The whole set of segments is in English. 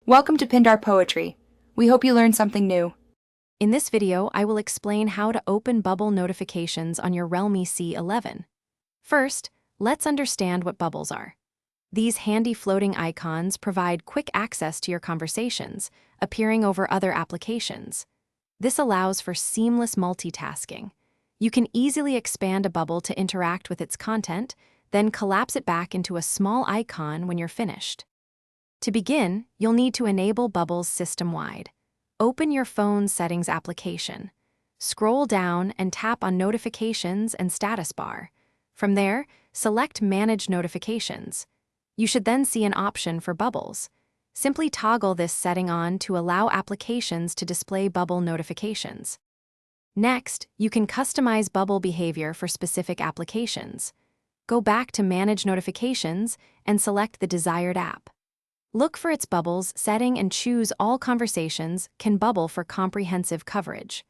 Welcome to Pindar Poetry. We hope you learned something new. In this video, I will explain how to open bubble notifications on your Realme C11. First, let's understand what bubbles are. These handy floating icons provide quick access to your conversations, appearing over other applications. This allows for seamless multitasking. You can easily expand a bubble to interact with its content, then collapse it back into a small icon when you're finished. To begin, you'll need to enable bubbles system-wide. Open your phone's settings application. Scroll down and tap on Notifications and Status Bar. From there, select Manage Notifications. You should then see an option for bubbles. Simply toggle this setting on to allow applications to display bubble notifications. Next, you can customize bubble behavior for specific applications. Go back to Manage Notifications and select the desired app. Look for its bubbles setting and choose All Conversations can bubble for comprehensive coverage.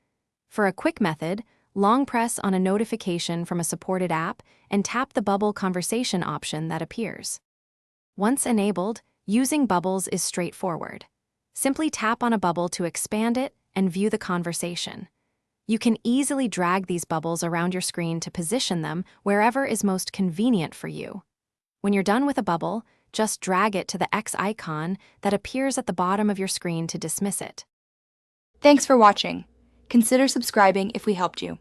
For a quick method, long press on a notification from a supported app and tap the bubble conversation option that appears. Once enabled, using bubbles is straightforward. Simply tap on a bubble to expand it and view the conversation. You can easily drag these bubbles around your screen to position them wherever is most convenient for you. When you're done with a bubble, just drag it to the X icon that appears at the bottom of your screen to dismiss it. Thanks for watching. Consider subscribing if we helped you.